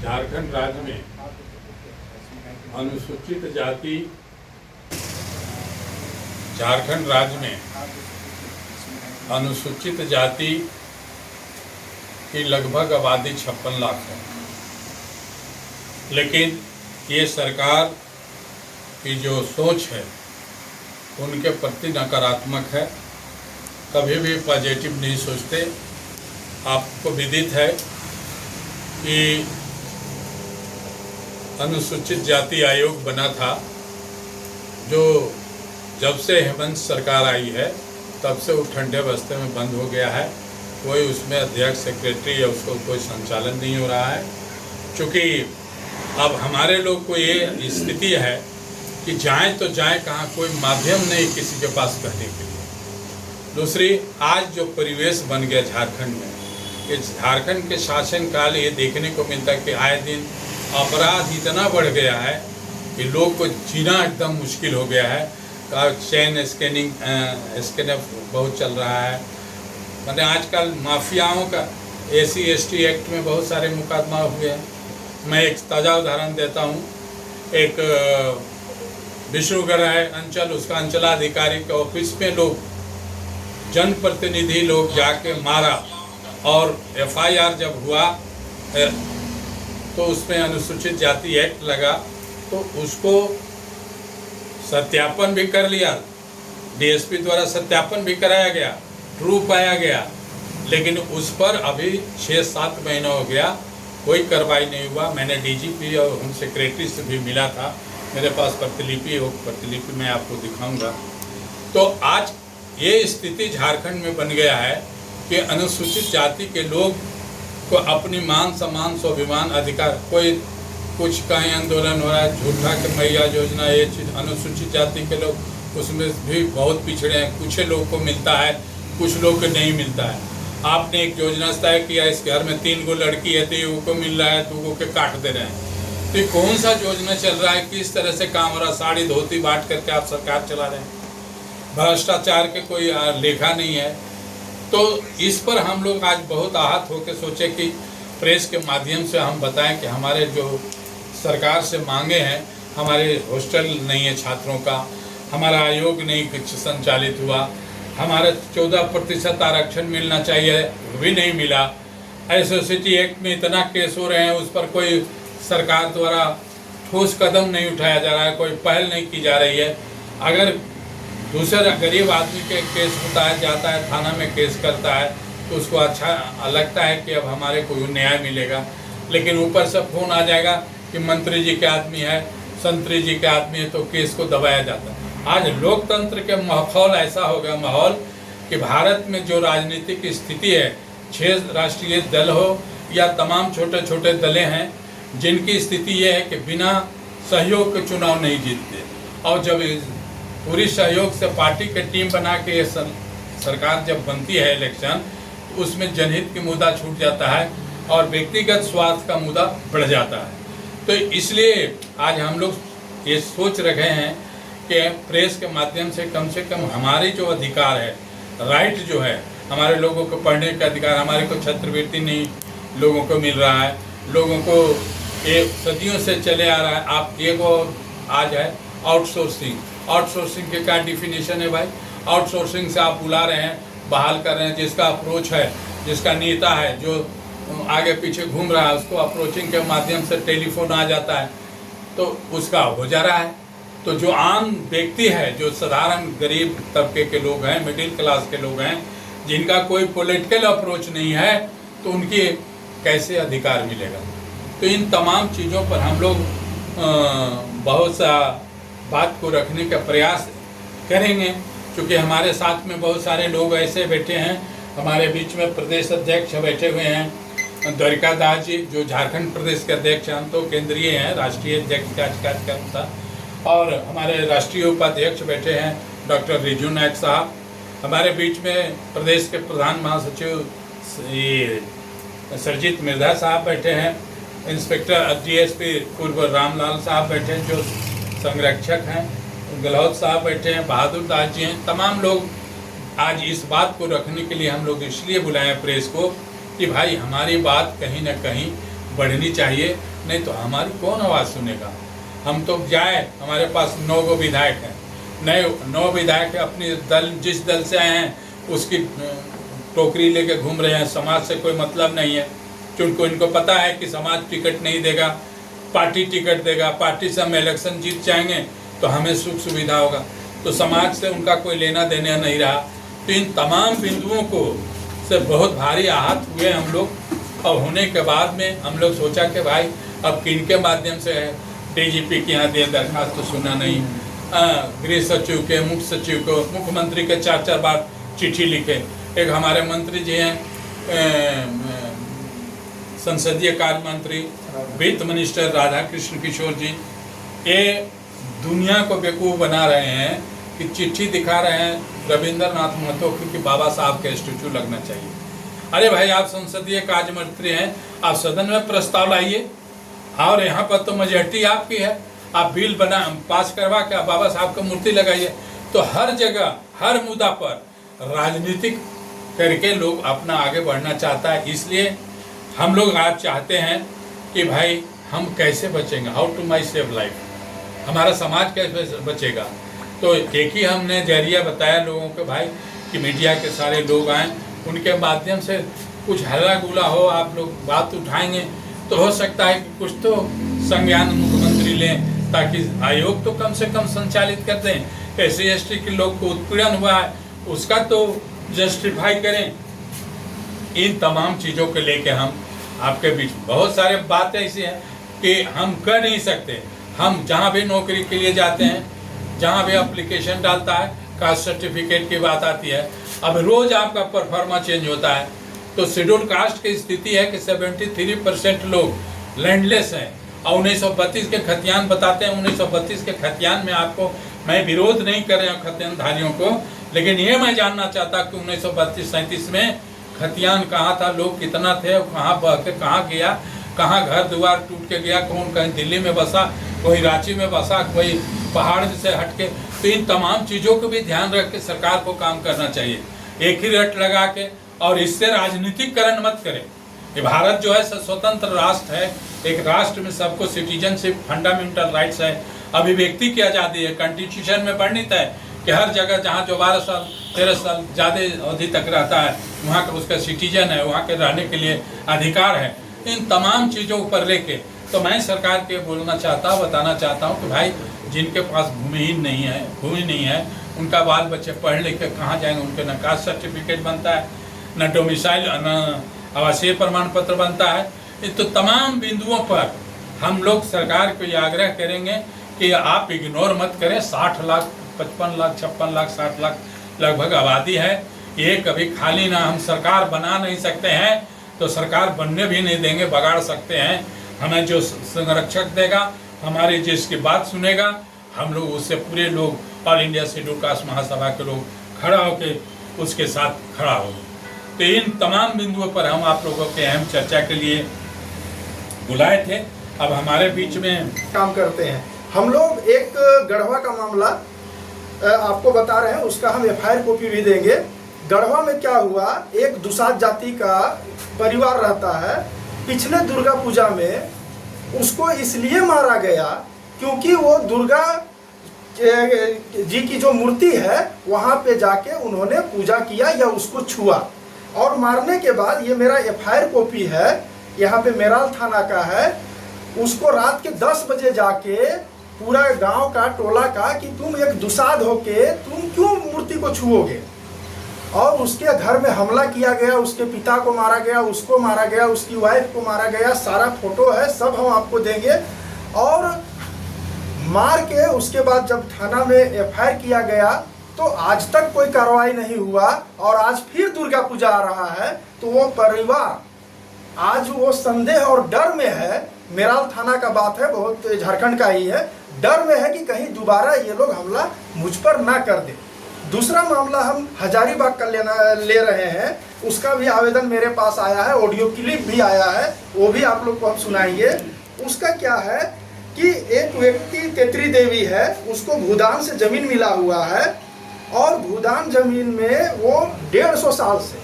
झारखंड राज्य में अनुसूचित जाति झारखंड राज्य में अनुसूचित जाति की लगभग आबादी 56 लाख है, लेकिन ये सरकार की जो सोच है उनके प्रति नकारात्मक है, कभी भी पॉजिटिव नहीं सोचते। आपको विदित है कि अनुसूचित जाति आयोग बना था, जो जब से हेमंत सरकार आई है तब से वो ठंडे बस्ते में बंद हो गया है। कोई उसमें अध्यक्ष, सेक्रेटरी या उसको कोई संचालन नहीं हो रहा है, क्योंकि अब हमारे लोग को ये स्थिति है कि जाएं तो जाएं कहाँ, कोई माध्यम नहीं किसी के पास कहने के लिए। दूसरी, आज जो परिवेश बन गया झारखंड में, कि झारखंड के शासनकाल ये देखने को मिलता है कि आए दिन अपराध इतना बढ़ गया है कि लोग को जीना एकदम मुश्किल हो गया है। चेन स्कैनर बहुत चल रहा है, मतलब आजकल माफियाओं का SC/ST एक्ट में बहुत सारे मुकदमा हुए हैं। मैं एक ताज़ा उदाहरण देता हूँ। एक विष्णुगढ़ है अंचल, उसका अंचलाधिकारी के ऑफिस में लोग, जनप्रतिनिधि लोग जाके मारा, और FIR जब हुआ तो उसमें अनुसूचित जाति एक्ट लगा, तो उसको सत्यापन भी कर लिया, DSP द्वारा सत्यापन भी कराया गया, ट्रू पाया गया, लेकिन उस पर अभी 6-7 महीना हो गया, कोई कार्रवाई नहीं हुआ। मैंने DGP और होम सेक्रेटरी से भी मिला था, मेरे पास प्रतिलिपि मैं आपको दिखाऊंगा। तो आज ये स्थिति झारखंड में बन गया है कि अनुसूचित जाति के लोग को अपनी मान सम्मान, स्वाभिमान, अधिकार, कोई कुछ कहीं आंदोलन हो रहा है, झूठा के मैया योजना, ये चीज़, अनुसूचित जाति के लोग उसमें भी बहुत पिछड़े हैं। कुछ लोग को मिलता है, कुछ लोग को नहीं मिलता है। आपने एक योजना तय किया, इस घर में 3 गो लड़की है तो ये को मिल रहा है, 2 गो के काट दे रहे हैं। तो ये कौन सा योजना चल रहा है, किस तरह से काम हो रहा है? साड़ी धोती बांट करके आप सरकार चला रहे हैं, भ्रष्टाचार के कोई लेखा नहीं है। तो इस पर हम लोग आज बहुत आहत होकर सोचे कि प्रेस के माध्यम से हम बताएं कि हमारे जो सरकार से मांगे हैं, हमारे हॉस्टल नहीं है छात्रों का, हमारा आयोग नहीं कुछ संचालित हुआ, हमारा 14% आरक्षण मिलना चाहिए, भी नहीं मिला। SC/ST एक्ट में इतना केस हो रहे हैं, उस पर कोई सरकार द्वारा ठोस कदम नहीं उठाया जा रहा है, कोई पहल नहीं की जा रही है। अगर दूसरा गरीब आदमी के केस होता है, जाता है थाना में केस करता है, तो उसको अच्छा लगता है कि अब हमारे को न्याय मिलेगा, लेकिन ऊपर से फोन आ जाएगा कि मंत्री जी के आदमी है, संतरी जी के आदमी है, तो केस को दबाया जाता है। आज लोकतंत्र के माहौल ऐसा हो गया माहौल कि भारत में जो राजनीतिक स्थिति है, 6 राष्ट्रीय दल हो या तमाम छोटे छोटे दलें हैं, जिनकी स्थिति ये है कि बिना सहयोग के चुनाव नहीं जीतते, और जब पूरी सहयोग से पार्टी के टीम बना के सरकार जब बनती है इलेक्शन, तो उसमें जनहित की मुद्दा छूट जाता है और व्यक्तिगत स्वार्थ का मुद्दा बढ़ जाता है। तो इसलिए आज हम लोग ये सोच रखे हैं कि प्रेस के माध्यम से कम हमारे जो अधिकार है, राइट जो है, हमारे लोगों को पढ़ने का अधिकार, हमारे को छात्रवृत्ति नहीं लोगों को मिल रहा है, लोगों को ये सदियों से चले आ रहा है। आप एगो आज है आउटसोर्सिंग के क्या डिफिनेशन है भाई? आउटसोर्सिंग से आप बुला रहे हैं, बहाल कर रहे हैं, जिसका अप्रोच है, जिसका नेता है, जो आगे पीछे घूम रहा है, उसको अप्रोचिंग के माध्यम से टेलीफोन आ जाता है, तो उसका हो जा रहा है। तो जो आम व्यक्ति है, जो साधारण गरीब तबके के लोग हैं, मिडिल क्लास के लोग हैं, जिनका कोई पॉलिटिकल अप्रोच नहीं है, तो उनकी कैसे अधिकार मिलेगा? तो इन तमाम चीज़ों पर हम लोग बहुत सा बात को रखने का प्रयास करेंगे, क्योंकि हमारे साथ में बहुत सारे लोग ऐसे बैठे हैं। हमारे बीच में प्रदेश अध्यक्ष बैठे हुए हैं द्वारिका दास जी, जो झारखंड प्रदेश के अध्यक्ष हैं, तो केंद्रीय हैं, राष्ट्रीय अध्यक्ष कार्यक्रम था। और हमारे राष्ट्रीय उपाध्यक्ष बैठे हैं डॉक्टर रिजू नायक साहब। हमारे बीच में प्रदेश के प्रधान महासचिव सरजीत मिर्धा साहब बैठे हैं, इंस्पेक्टर DSP पूर्व रामलाल साहब बैठे हैं, जो संरक्षक हैं, गहलोत साहब बैठे हैं, बहादुर दास जी हैं। तमाम लोग आज इस बात को रखने के लिए हम लोग इसलिए बुलाएं प्रेस को कि भाई हमारी बात कहीं ना कहीं बढ़नी चाहिए, नहीं तो हमारी कौन आवाज़ सुनेगा। हम तो जाए, हमारे पास 9 गो विधायक हैं, नए 9 विधायक अपनी दल जिस दल से आए हैं उसकी टोकरी लेके घूम रहे हैं, समाज से कोई मतलब नहीं है। क्योंकि इनको पता है कि समाज टिकट नहीं देगा, पार्टी टिकट देगा, पार्टी से हम इलेक्शन जीत जाएंगे तो हमें सुख सुविधा होगा, तो समाज से उनका कोई लेना देना नहीं रहा। तो इन तमाम बिंदुओं को से बहुत भारी आहत हुए हम लोग, और होने के बाद में हम लोग सोचा कि भाई अब किन के माध्यम से है, डीजीपी के यहाँ दिए दरखास्त तो सुना नहीं, गृह सचिव के, मुख्य सचिव को, मुख्यमंत्री के 4-4 बार चिट्ठी लिखे। एक हमारे मंत्री जी हैं संसदीय कार्य मंत्री, वित्त मिनिस्टर राधा कृष्ण किशोर जी, ये दुनिया को बेवकूफ़ बना रहे हैं कि चिट्ठी दिखा रहे हैं रविंद्रनाथ महतो की बाबा साहब का स्टैचू लगना चाहिए। अरे भाई, आप संसदीय कार्य मंत्री हैं, आप सदन में प्रस्ताव लाइए, और यहाँ पर तो मेजॉरिटी आपकी है, आप बिल पास करवा के बाबा साहब का मूर्ति लगाइए। तो हर जगह हर मुद्दा पर राजनीतिक करके लोग अपना आगे बढ़ना चाहता है। इसलिए हम लोग आज चाहते हैं कि भाई हम कैसे बचेंगे, how to my save life, हमारा समाज कैसे बचेगा। तो एक ही हमने जरिया बताया लोगों को भाई कि मीडिया के सारे लोग आएँ, उनके माध्यम से कुछ हल्ला गुला हो, आप लोग बात उठाएंगे तो हो सकता है कि कुछ तो संज्ञान मुख्यमंत्री लें, ताकि आयोग तो कम से कम संचालित कर दें। SC/ST के लोग को उत्पीड़न हुआ है उसका तो जस्टिफाई करें। इन तमाम चीज़ों को लेके हम आपके बीच बहुत सारे बातें ऐसी हैं कि हम कर नहीं सकते। हम जहाँ भी नौकरी के लिए जाते हैं, जहाँ भी एप्लीकेशन डालता है, कास्ट सर्टिफिकेट की बात आती है, अब रोज़ आपका परफॉर्मा चेंज होता है। तो शेड्यूल कास्ट की स्थिति है कि 73% लोग लैंडलेस हैं, और 1932 के खतियान बताते हैं। 1932 के खतियान में आपको, मैं विरोध नहीं कर रहा हूँ खतियानधारियों को, लेकिन ये मैं जानना चाहता कि 1932-37 में खतियान कहाँ था, लोग कितना थे, कहाँ बह के कहाँ गया, कहाँ घर द्वार टूट के गया, कौन कहीं दिल्ली में बसा, कोई रांची में बसा, कोई पहाड़ से हट के। तो इन तमाम चीज़ों को भी ध्यान रख के सरकार को काम करना चाहिए, एक ही रट लगा के, और इससे राजनीतिकरण मत करें। ये भारत जो है स्वतंत्र राष्ट्र है, एक राष्ट्र में सबको सिटीजनशिप, फंडामेंटल राइट्स है, अभिव्यक्ति की आज़ादी है, कॉन्स्टिट्यूशन में वर्णित है कि हर जगह जहाँ जो 12 साल 13 साल ज़्यादा अवधि तक रहता है वहाँ का उसका सिटीजन है, वहाँ के रहने के लिए अधिकार है। इन तमाम चीज़ों पर लेके तो मैं सरकार के बोलना चाहता हूँ, बताना चाहता हूँ कि भाई जिनके पास भूमि नहीं है, उनका बाल बच्चे पढ़ लिख के कहाँ जाएंगे, उनके न कास्ट सर्टिफिकेट बनता है, न डोमिसाइल, न आवासीय प्रमाण पत्र बनता है। तो तमाम बिंदुओं पर हम लोग सरकार को ये आग्रह करेंगे कि आप इग्नोर मत करें। 60 लाख, 55 लाख, 56 लाख, 60 लाख लगभग आबादी है, ये कभी खाली ना। हम सरकार बना नहीं सकते हैं तो सरकार बनने भी नहीं देंगे, बगाड़ सकते हैं। हमें जो संरक्षक देगा, हमारी जिसकी बात सुनेगा, हम लोग उससे पूरे लोग ऑल इंडिया शेड्यूल कास्ट महासभा के लोग खड़ा होकर उसके साथ खड़ा होंगे। तो इन तमाम बिंदुओं पर हम आप लोगों के अहम चर्चा के लिए बुलाए थे। अब हमारे बीच में काम करते हैं हम लोग। एक गढ़वा का मामला आपको बता रहे हैं, उसका हम FIR कॉपी भी देंगे। गढ़वा में क्या हुआ, एक दुसाध जाति का परिवार रहता है। पिछले दुर्गा पूजा में उसको इसलिए मारा गया क्योंकि वो दुर्गा जी की जो मूर्ति है वहाँ पे जाके उन्होंने पूजा किया या उसको छुआ, और मारने के बाद, ये मेरा FIR कॉपी है, यहाँ पे मेराल थाना का है, उसको रात के 10 बजे जाके पूरा गांव का, टोला का, कि तुम एक दुसाध होके तुम क्यों मूर्ति को छुओगे, और उसके घर में हमला किया गया, उसके पिता को मारा गया, उसको मारा गया, उसकी वाइफ को मारा गया। सारा फोटो है, सब हम आपको देंगे। और मार के उसके बाद जब थाना में FIR किया गया तो आज तक कोई कार्रवाई नहीं हुआ, और आज फिर दुर्गा पूजा आ रहा है तो वो परिवार आज वो संदेह और डर में है। मेराल थाना का बात है, बहुत झारखंड का ही है, डर में है कि कहीं दोबारा ये लोग हमला मुझ पर ना कर दे। दूसरा मामला हम हजारीबाग का ले रहे हैं, उसका भी आवेदन मेरे पास आया है, ऑडियो क्लिप भी आया है, वो भी आप लोग को हम सुनाएंगे। उसका क्या है कि एक व्यक्ति तेत्री देवी है, उसको भूदान से जमीन मिला हुआ है, और भूदान जमीन में वो 150 साल से,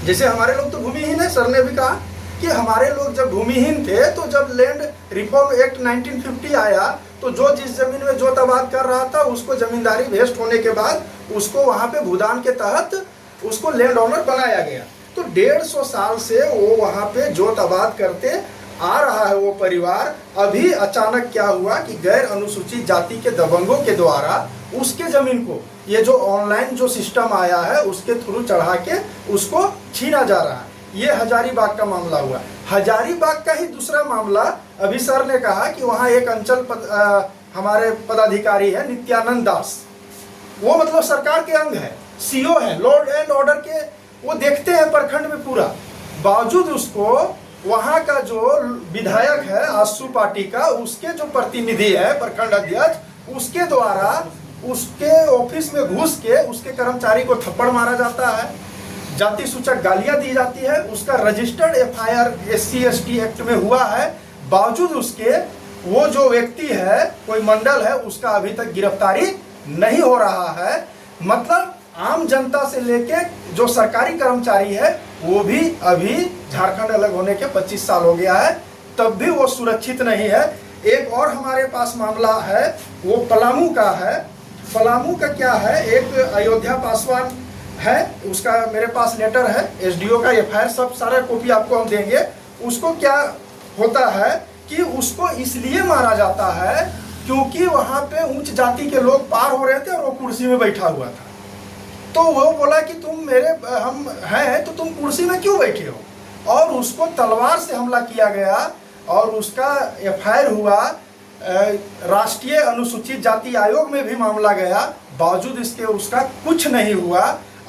जैसे हमारे लोग तो भूमिहीन है, सर ने भी कहा कि हमारे लोग जब भूमिहीन थे तो जब लैंड रिफॉर्म एक्ट 1950 आया तो जो जिस जमीन में जोत आबाद कर रहा था उसको जमींदारी वेस्ट होने के बाद उसको वहां पे भूदान के तहत उसको लैंड ओनर बनाया गया। तो 150 साल से वो वहां पे जोत आबाद करते आ रहा है वो परिवार। अभी अचानक क्या हुआ कि गैर अनुसूचित जाति के दबंगों के द्वारा उसके जमीन को ये जो ऑनलाइन जो सिस्टम आया है उसके थ्रू चढ़ा के उसको छीना जा रहा है। ये हजारीबाग का मामला हुआ। हजारीबाग का ही दूसरा मामला, अभी सर ने कहा कि वहाँ एक अंचल हमारे पदाधिकारी है नित्यानंद दास, वो मतलब सरकार के अंग है, सीओ है, लॉ एंड ऑर्डर के वो देखते हैं प्रखंड में पूरा। बावजूद उसको वहाँ का जो विधायक है आसू पार्टी का, उसके जो प्रतिनिधि है प्रखंड अध्यक्ष, उसके द्वारा उसके ऑफिस में घुस के उसके कर्मचारी को थप्पड़ मारा जाता है, जाति सूचक गालियां दी जाती है। उसका रजिस्टर्ड एफआईआर SC/ST एक्ट में हुआ है। बावजूद उसके वो जो व्यक्ति है, कोई मंडल है, उसका अभी तक गिरफ्तारी नहीं हो रहा है। मतलब आम जनता से लेके जो सरकारी कर्मचारी है वो भी अभी झारखंड अलग होने के 25 साल हो गया है, तब भी वो सुरक्षित नहीं है। एक और हमारे पास मामला है वो पलामू का है। पलामू का क्या है, एक अयोध्या पासवान है, उसका मेरे पास लेटर है SDO का, FIR सब सारा कॉपी आपको हम देंगे। उसको क्या होता है कि उसको इसलिए मारा जाता है क्योंकि वहां पे उच्च जाति के लोग पार हो रहे थे और वो कुर्सी में बैठा हुआ था। तो वो बोला कि तुम हम हैं तो तुम कुर्सी में क्यों बैठे हो, और उसको तलवार से हमला किया गया और उसका FIR हुआ। राष्ट्रीय अनुसूचित जाति आयोग में भी मामला गया, बावजूद इसके उसका कुछ नहीं हुआ।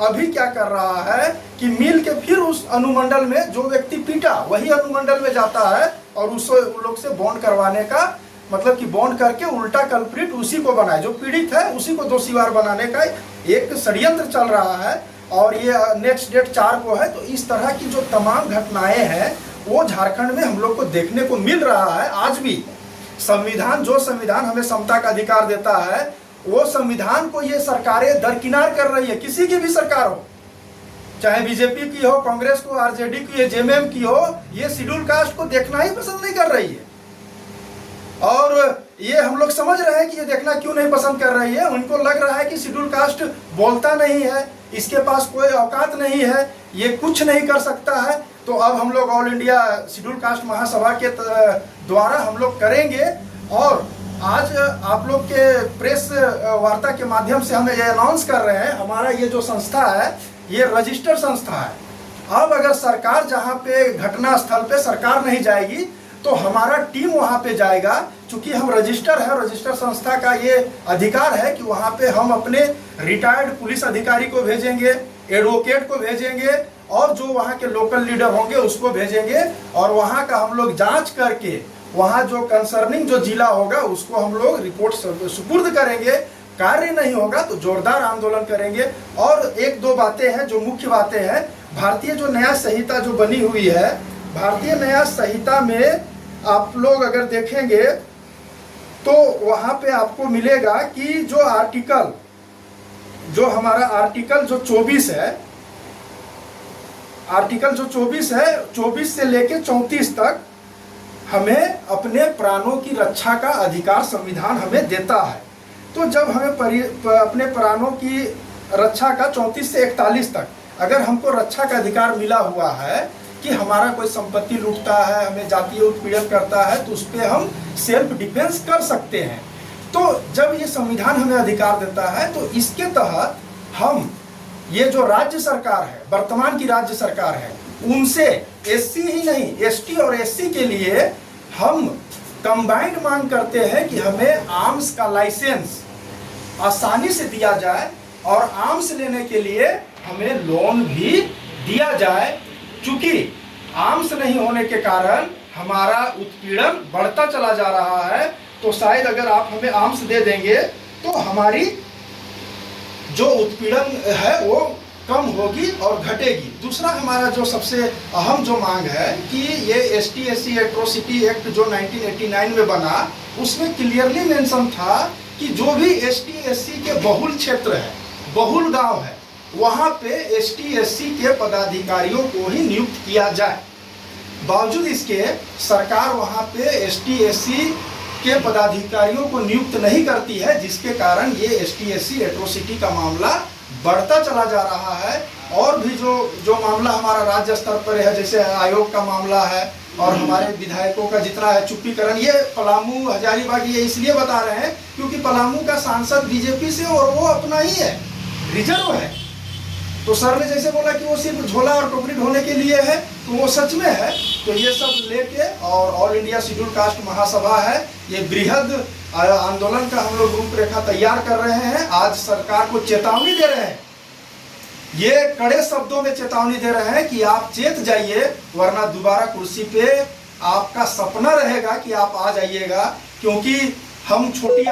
अभी क्या कर रहा है कि मिल के फिर उस अनुमंडल में जो व्यक्ति पीटा वही अनुमंडल में जाता है और उन लोग से बॉन्ड करवाने का, मतलब कि बॉन्ड करके उल्टा कल्प्रिट उसी को बनाए, जो पीड़ित है उसी को दोषीवार बनाने का एक षड्यंत्र चल रहा है। और ये नेक्स्ट डेट 4 को है। तो इस तरह की जो तमाम घटनाएं हैं वो झारखंड में हम लोग को देखने को मिल रहा है। आज भी संविधान, जो संविधान हमें समता का अधिकार देता है, वो संविधान को ये सरकारें दरकिनार कर रही है। किसी की भी सरकार हो, चाहे बीजेपी की हो, कांग्रेस को, आरजेडी की हो, जेएमएम की हो, ये शेड्यूल कास्ट को देखना ही पसंद नहीं कर रही है। और ये हम लोग समझ रहे हैं कि ये देखना क्यों नहीं पसंद कर रही है। उनको लग रहा है कि शेड्यूल कास्ट बोलता नहीं है, इसके पास कोई औकात नहीं है, ये कुछ नहीं कर सकता है। तो अब हम लोग ऑल इंडिया शेड्यूल कास्ट महासभा के द्वारा हम लोग करेंगे। और आज आप लोग के प्रेस वार्ता के माध्यम से हम ये अनाउंस कर रहे हैं, हमारा ये जो संस्था है ये रजिस्टर्ड संस्था है। अब अगर सरकार जहाँ पे घटना स्थल पे सरकार नहीं जाएगी तो हमारा टीम वहाँ पे जाएगा। चूंकि हम रजिस्टर है, रजिस्टर संस्था का ये अधिकार है कि वहाँ पे हम अपने रिटायर्ड पुलिस अधिकारी को भेजेंगे, एडवोकेट को भेजेंगे और जो वहाँ के लोकल लीडर होंगे उसको भेजेंगे। और वहाँ का हम लोग जांच करके वहाँ जो कंसर्निंग जो जिला होगा उसको हम लोग रिपोर्ट सुपुर्द करेंगे। कार्य नहीं होगा तो जोरदार आंदोलन करेंगे। और 1-2 बातें हैं जो मुख्य बातें हैं। भारतीय जो न्याय संहिता जो बनी हुई है, भारतीय न्याय संहिता में आप लोग अगर देखेंगे तो वहाँ पे आपको मिलेगा कि जो आर्टिकल, जो हमारा आर्टिकल जो 24 है, आर्टिकल जो 24 है, 24 से लेके 34 तक हमें अपने प्राणों की रक्षा का अधिकार संविधान हमें देता है। तो जब हमें अपने प्राणों की रक्षा का 34 से 41 तक अगर हमको रक्षा का अधिकार मिला हुआ है कि हमारा कोई संपत्ति लूटता है, हमें जातीय उत्पीड़न करता है, तो उस पर हम सेल्फ डिफेंस कर सकते हैं। तो जब ये संविधान हमें अधिकार देता है तो इसके तहत हम ये जो राज्य सरकार है, वर्तमान की राज्य सरकार है, उनसे SC ही नहीं ST और SC के लिए हम कंबाइंड मांग करते हैं कि हमें आर्म्स का लाइसेंस आसानी से दिया जाए और आर्म्स लेने के लिए हमें लोन भी दिया जाए। चूंकि आर्म्स नहीं होने के कारण हमारा उत्पीड़न बढ़ता चला जा रहा है, तो शायद अगर आप हमें आर्म्स दे देंगे तो हमारी जो उत्पीड़न है वो कम होगी और घटेगी। दूसरा हमारा जो सबसे अहम जो मांग है कि ये ST/SC एट्रोसिटी एक्ट जो 1989 में बना, उसमें क्लियरली मेंशन था कि जो भी ST/SC के बहुल क्षेत्र है, बहुल गांव है, वहाँ पे ST/SC के पदाधिकारियों को ही नियुक्त किया जाए। बावजूद इसके सरकार वहाँ पे ST SC के पदाधिकारियों को नियुक्त नहीं करती है, जिसके कारण ये ST SC एट्रोसिटी का मामला बढ़ता चला जा रहा है। और भी जो मामला हमारा राज्य स्तर पर है, जैसे आयोग का मामला है और हमारे विधायकों का जितना है चुप्पीकरण, ये पलामू हजारीबाग ये इसलिए बता रहे हैं क्योंकि पलामू का सांसद बीजेपी से और वो अपना ही है, रिजर्व है। तो सर ने जैसे बोला कि वो सिर्फ झोला और टोकरी ढोने के लिए है, तो वो सच में है। तो ये सब लेके और ऑल इंडिया शेड्यूल कास्ट महासभा है, ये बृहद आंदोलन का हम लोग रूपरेखा तैयार कर रहे हैं। आज सरकार को चेतावनी दे रहे हैं, ये कड़े शब्दों में चेतावनी दे रहे हैं कि आप चेत जाइए, वरना दोबारा कुर्सी पे आपका सपना रहेगा कि आप आ जाइएगा, क्योंकि हम छोटी